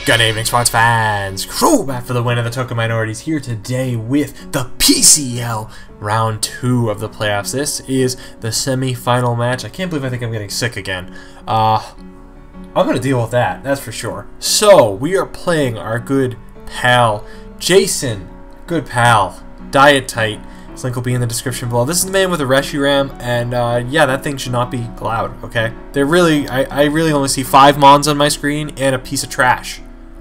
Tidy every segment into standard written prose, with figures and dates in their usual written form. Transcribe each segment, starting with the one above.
Good evening, sports fans! Crew back for the win of the Token Minorities here today with the PCL round 2 of the playoffs. This is the semi-final match. I can't believe I think I'm getting sick again. I'm gonna deal with that, that's for sure. So, we are playing our good pal, Jason. Good pal. Diet tight. His link will be in the description below. This is the man with a Reshiram, and yeah, that thing should not be allowed, okay? They're really, I really only see 5 mons on my screen and a piece of trash.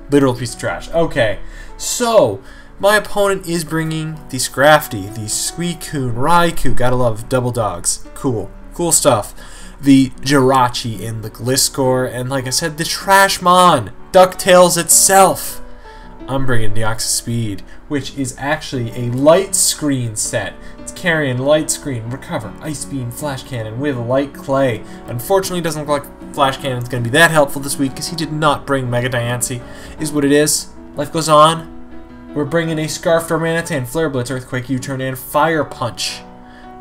Literal piece of trash. Okay, so my opponent is bringing the Scrafty, the Suicune, Raikou, gotta love double dogs. Cool, cool stuff. The Jirachi and the Gliscor, and like I said, the Trashmon, DuckTales itself. I'm bringing Deoxys Speed, which is actually a light screen set. It's carrying light screen, recover, ice beam, flash cannon with light clay. Unfortunately, it doesn't look like flash cannon's going to be that helpful this week because he did not bring Mega Diancie. Is what it is. Life goes on. We're bringing a Scarf Darmanitan, Flare Blitz, Earthquake U-Turn, and Fire Punch.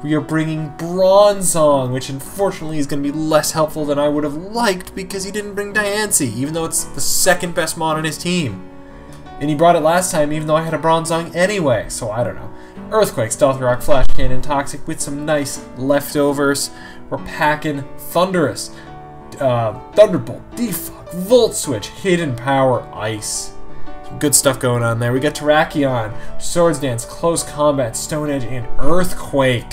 We are bringing Bronzong, which unfortunately is going to be less helpful than I would have liked because he didn't bring Diancie, even though it's the second best mod on his team. And he brought it last time, even though I had a Bronzong anyway, so I don't know. Earthquake, Stealth Rock, Flash Cannon, Toxic with some nice leftovers. We're packing Thunderous, Thunderbolt, Defog, Volt Switch, Hidden Power, Ice. Some good stuff going on there. We got Terrakion, Swords Dance, Close Combat, Stone Edge, and Earthquake.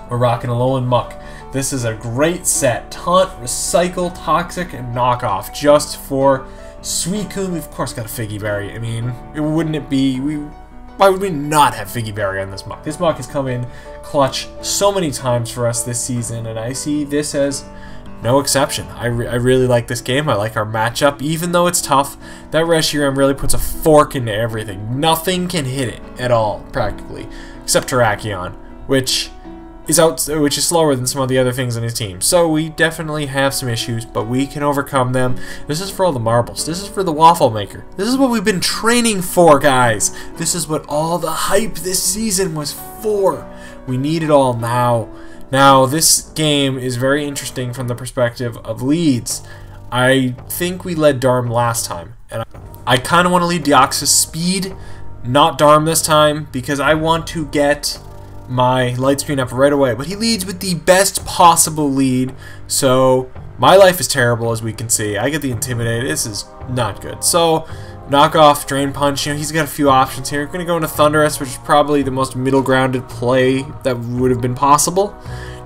We're rocking Alolan Muck. This is a great set. Taunt, Recycle, Toxic, and Knockoff just for Suicune. We've of course got a Figgy Berry. I mean, wouldn't it be... why would we not have Figgy Berry on this Muck? This Muck has come in clutch so many times for us this season, and I see this as no exception. I really like this game. I like our matchup, even though it's tough. That Reshiram really puts a fork into everything. Nothing can hit it at all, practically, except Terrakion, which is slower than some of the other things on his team. So we definitely have some issues, but we can overcome them. This is for all the marbles. This is for the Waffle Maker. This is what we've been training for, guys. This is what all the hype this season was for. We need it all now. Now, this game is very interesting from the perspective of leads. I think we led Darm last time, and I kind of want to lead Deoxys Speed, not Darm this time, because I want to get my light screen up right away. But he leads with the best possible lead, so my life is terrible, as we can see. I get the Intimidate. This is not good. So, Knockoff, Drain Punch, you know, he's got a few options here. We're going to go into Thunderous, which is probably the most middle-grounded play that would have been possible.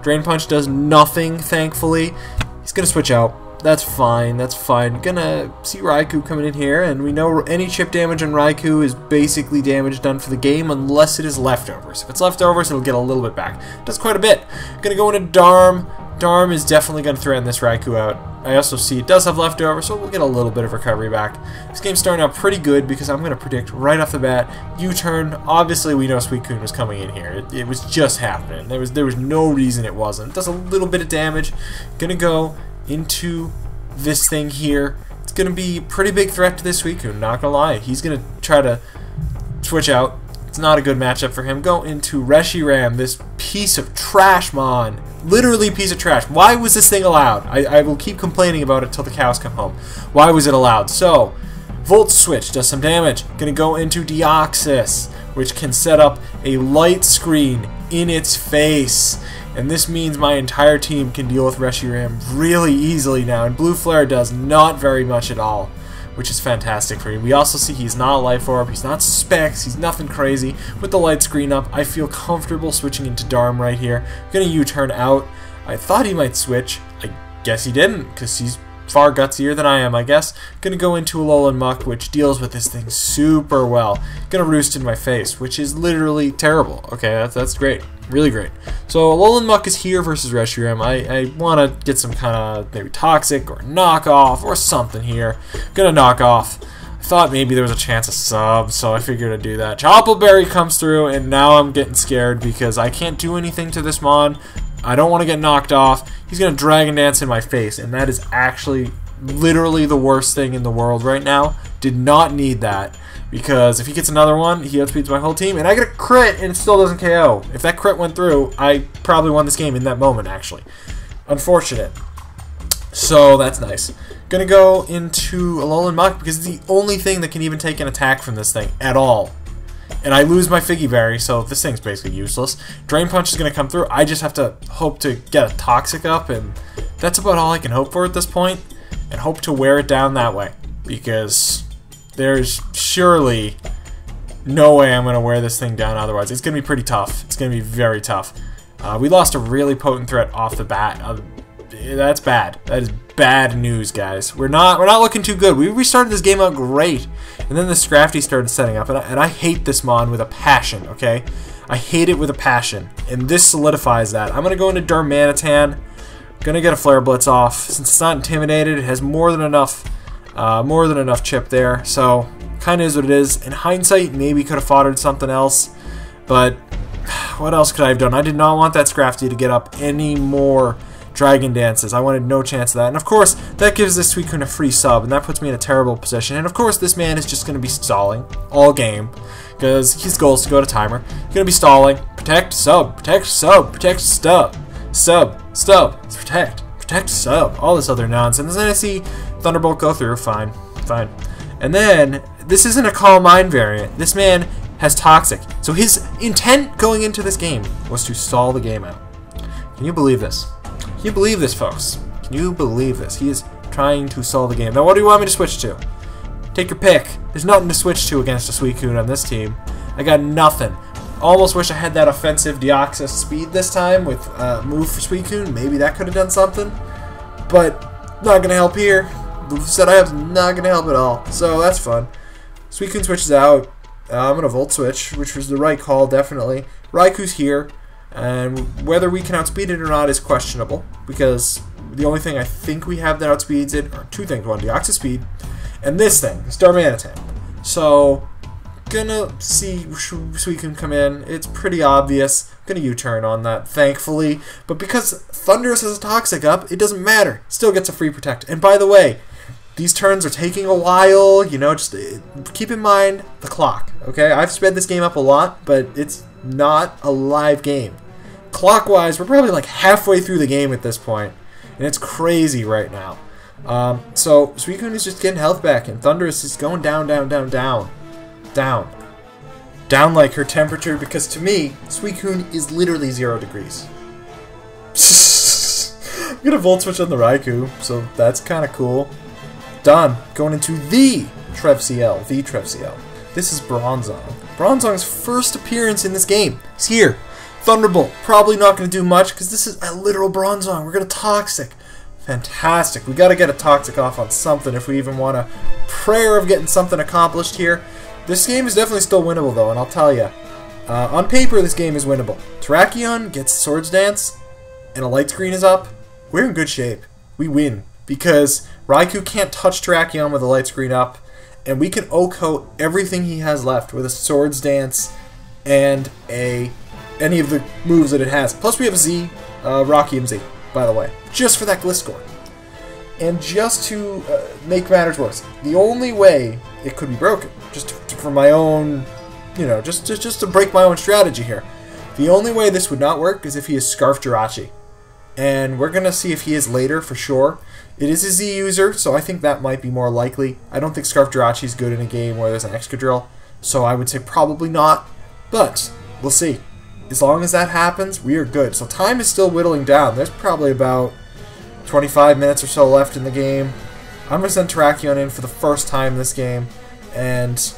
Drain Punch does nothing, thankfully. He's going to switch out. That's fine, that's fine. Gonna see Raikou coming in here, and we know any chip damage on Raikou is basically damage done for the game unless it is leftovers. If it's leftovers, it'll get a little bit back. Does quite a bit. Gonna go into Darm. Darm is definitely gonna threaten this Raikou out. I also see it does have leftovers, so we'll get a little bit of recovery back. This game's starting out pretty good because I'm gonna predict right off the bat U-turn. Obviously, we know Suicune was coming in here. It was just happening. There was no reason it wasn't. It does a little bit of damage. Gonna go into this thing here. It's going to be a pretty big threat to this Suicune, not going to lie. He's going to try to switch out. It's not a good matchup for him. Go into Reshiram, this piece of trash, mon. Literally piece of trash. Why was this thing allowed? I will keep complaining about it till the cows come home. Why was it allowed? So, Volt Switch does some damage. Going to go into Deoxys, which can set up a light screen in its face. And this means my entire team can deal with Reshiram really easily now. And Blue Flare does not very much at all, which is fantastic for me. We also see he's not a Life Orb, he's not Specs, he's nothing crazy. With the light screen up, I feel comfortable switching into Darm right here. I'm going to U-turn out. I thought he might switch. I guess he didn't, because he's far gutsier than I am, I guess. Gonna go into Alolan Muck, which deals with this thing super well. Gonna Roost in my face, which is literally terrible. Okay, that's great. Really great. So Alolan Muck is here versus Reshiram. I want to get some kind of maybe Toxic or Knockoff or something here. Gonna knock off. I thought maybe there was a chance of sub, so I figured I'd do that. Choppleberry comes through, and now I'm getting scared because I can't do anything to this mon. I don't want to get knocked off. He's going to Dragon Dance in my face, and that is actually literally the worst thing in the world right now. Did not need that, because if he gets another one, he outspeeds my whole team, and I get a crit, and it still doesn't KO. If that crit went through, I probably won this game in that moment, actually. Unfortunate. So that's nice. Gonna go into Alolan Muck because it's the only thing that can even take an attack from this thing at all. And I lose my Figgy Berry, so this thing's basically useless. Drain Punch is gonna come through. I just have to hope to get a Toxic up, and that's about all I can hope for at this point. And hope to wear it down that way. Because there's surely no way I'm gonna wear this thing down otherwise. It's gonna be pretty tough. It's gonna be very tough. We lost a really potent threat off the bat. That's bad. That is bad news, guys. We're not looking too good. We restarted this game out great, and then the Scrafty started setting up, and I hate this mon with a passion. Okay, I hate it with a passion, and this solidifies that. I'm gonna go into Darmanitan. Gonna get a Flare Blitz off since it's not intimidated. It has more than enough chip there. So kind of is what it is. In hindsight, maybe could have foddered something else, but what else could I have done? I did not want that Scrafty to get up any more Dragon Dances. I wanted no chance of that. And of course, that gives this Suicune a free sub, and that puts me in a terrible position. And of course, this man is just going to be stalling all game, because his goal is to go to timer. He's going to be stalling. Protect, sub, protect, sub, protect, stub, sub, stub, protect, protect, sub, all this other nonsense. And then I see Thunderbolt go through. Fine, fine. And then, this isn't a Calm Mind variant. This man has Toxic. So his intent going into this game was to stall the game out. Can you believe this? Can you believe this, folks? Can you believe this? He is trying to stall the game. Now, what do you want me to switch to? Take your pick. There's nothing to switch to against a Suicune on this team. I got nothing. Almost wish I had that offensive Deoxys speed this time with move for Suicune. Maybe that could have done something. But not going to help here. The set I have is not going to help at all. So that's fun. Suicune switches out. I'm going to Volt Switch, which was the right call, definitely. Raikou's here. And whether we can outspeed it or not is questionable, because the only thing I think we have that outspeeds it are two things. One, Deoxys speed, and this thing, Starmanitan. So, gonna see Suicune come in. It's pretty obvious. Gonna U-turn on that, thankfully. But because Thundurus has a Toxic up, it doesn't matter. Still gets a free Protect. And by the way, these turns are taking a while. You know, just keep in mind the clock, okay? I've sped this game up a lot, but it's not a live game. Clockwise, we're probably like halfway through the game at this point, and it's crazy right now. So Suicune is just getting health back, and Thundurus is going down, down, down, down, down, down like her temperature. Because to me, Suicune is literally 0 degrees. I'm gonna Volt Switch on the Raikou, so that's kind of cool. Done. Going into the TTM Jolt. This is Bronzong. Bronzong's first appearance in this game. He's here. Thunderbolt. Probably not going to do much because this is a literal Bronzong. We're going to Toxic. Fantastic. We got to get a Toxic off on something if we even want a prayer of getting something accomplished here. This game is definitely still winnable though, and I'll tell you. On paper, this game is winnable. Terrakion gets Swords Dance, and a Light Screen is up. We're in good shape. We win because Raikou can't touch Terrakion with a Light Screen up, and we can O-coat everything he has left with a Swords Dance and any of the moves that it has. Plus we have a Z, Rocky MZ, by the way, just for that Gliscor. And just to make matters worse, the only way it could be broken, just for my own, you know, just to break my own strategy here, the only way this would not work is if he is Scarf Jirachi. And we're going to see if he is later for sure. It is a Z user, so I think that might be more likely. I don't think Scarf Jirachi is good in a game where there's an Excadrill, so I would say probably not, but we'll see. As long as that happens, we are good. So time is still whittling down. There's probably about 25 minutes or so left in the game. I'm going to send Terrakion in for the first time this game, and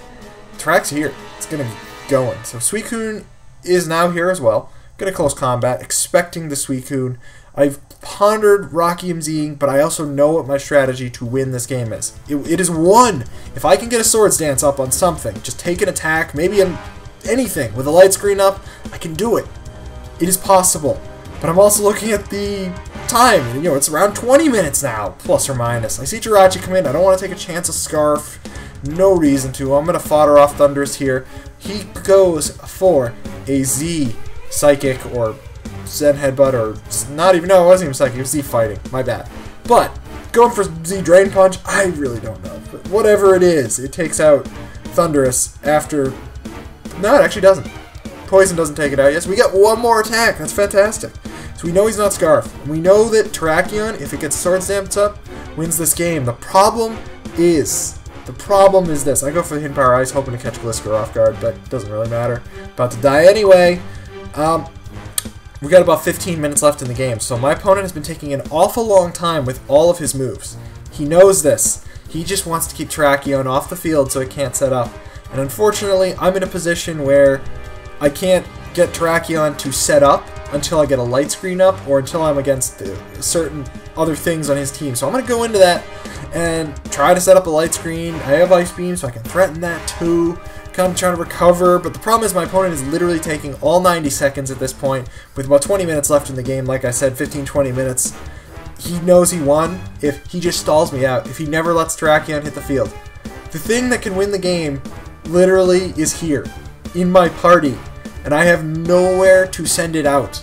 Terrak's here. It's going to be going. So Suicune is now here as well. Going to close combat, expecting the Suicune. I've pondered Rocky MZing, but I also know what my strategy to win this game is. It is one. If I can get a Swords Dance up on something, just take an attack, maybe anything with a Light Screen up, I can do it. It is possible. But I'm also looking at the time, and you know, it's around 20 minutes now, plus or minus. I see Jirachi come in. I don't want to take a chance of Scarf. No reason to. I'm going to fodder off Thundurus here. He goes for a Z Psychic or Zen Headbutt, or not even, no, it wasn't even Psychic, it was Z Fighting, my bad. But, going for Z Drain Punch, I really don't know. But whatever it is, it takes out Thundurus after, no, it actually doesn't. Poison doesn't take it out, yes, we got one more attack, that's fantastic. So we know he's not Scarf. And we know that Terrakion, if it gets Sword Stamped up, wins this game. The problem is this. I go for the Hidden Power Ice, hoping to catch Gliscor off guard, but it doesn't really matter. About to die anyway. We got about 15 minutes left in the game, so my opponent has been taking an awful long time with all of his moves. He knows this. He just wants to keep Terrakion off the field so it can't set up. And unfortunately, I'm in a position where I can't get Terrakion to set up until I get a light screen up or until I'm against certain other things on his team. So I'm going to go into that and try to set up a light screen. I have Ice Beam, so I can threaten that too. Kind of trying to recover, but the problem is my opponent is literally taking all 90 seconds at this point with about 20 minutes left in the game. Like I said, 15-20 minutes. He knows he won if he just stalls me out, if he never lets Terrakion hit the field. The thing that can win the game literally is here, in my party, and I have nowhere to send it out.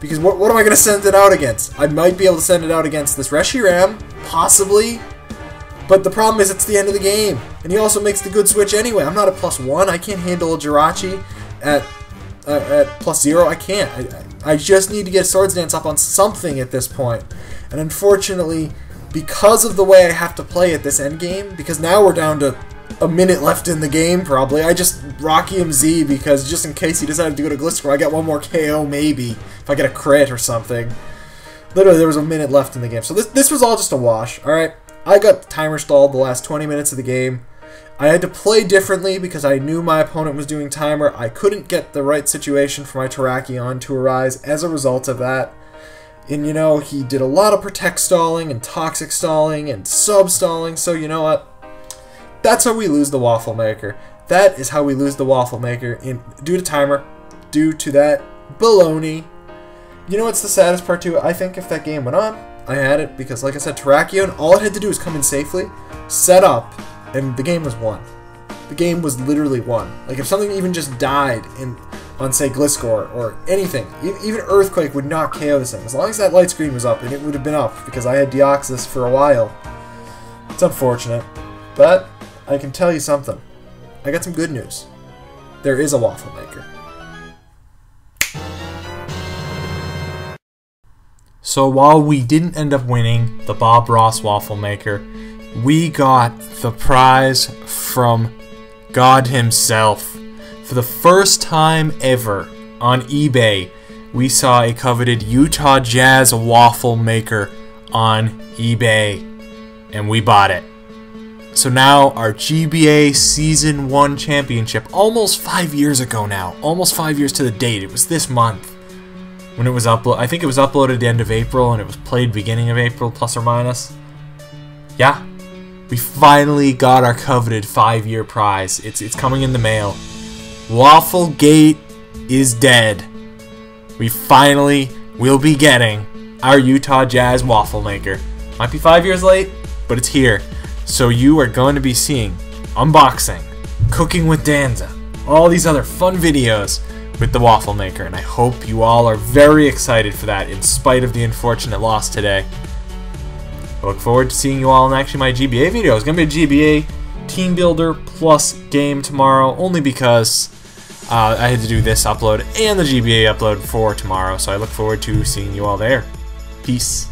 Because what am I going to send it out against? I might be able to send it out against this Reshiram, possibly, but the problem is it's the end of the game, and he also makes the good switch anyway. I'm not at +1, I can't handle a Jirachi at +0, I can't. I just need to get Swords Dance up on something at this point. And unfortunately, because of the way I have to play at this end game, because now we're down to a minute left in the game probably, I just Rocky him Z because just in case he decided to go to Gliscor, I got one more KO maybe, if I get a crit or something. Literally, there was a minute left in the game. So this was all just a wash, alright? I got timer stalled the last 20 minutes of the game. I had to play differently because I knew my opponent was doing timer. I couldn't get the right situation for my Terrakion to arise as a result of that. And you know, he did a lot of protect stalling and toxic stalling and sub stalling, so you know what? That's how we lose the Waffle Maker. That is how we lose the Waffle Maker due to timer, due to that baloney. You know what's the saddest part too? I think if that game went on, I had it because, like I said, Terrakion, all it had to do was come in safely, set up, and the game was won. The game was literally won. Like, if something even just died on, say, Gliscor or anything, even Earthquake would not KO this thing. As long as that light screen was up, and it would have been up because I had Deoxys for a while. It's unfortunate, but I can tell you something. I got some good news. There is a Waffle Maker. So while we didn't end up winning the Bob Ross Waffle Maker, we got the prize from God himself. For the first time ever on eBay, we saw a coveted Utah Jazz Waffle Maker on eBay, and we bought it. So now our GBA Season 1 Championship, almost 5 years ago now, almost 5 years to the date, it was this month when it was uploaded. I think it was uploaded at the end of April and it was played beginning of April, plus or minus. Yeah, we finally got our coveted 5-year prize. It's coming in the mail. Wafflegate is dead. We finally will be getting our Utah Jazz Waffle Maker. Might be 5 years late, but it's here. So you are going to be seeing unboxing, cooking with Danza, all these other fun videos with the Waffle Maker, and I hope you all are very excited for that in spite of the unfortunate loss today. I look forward to seeing you all in actually my GBA video. It's going to be a GBA Team Builder plus game tomorrow, only because I had to do this upload and the GBA upload for tomorrow, so I look forward to seeing you all there. Peace.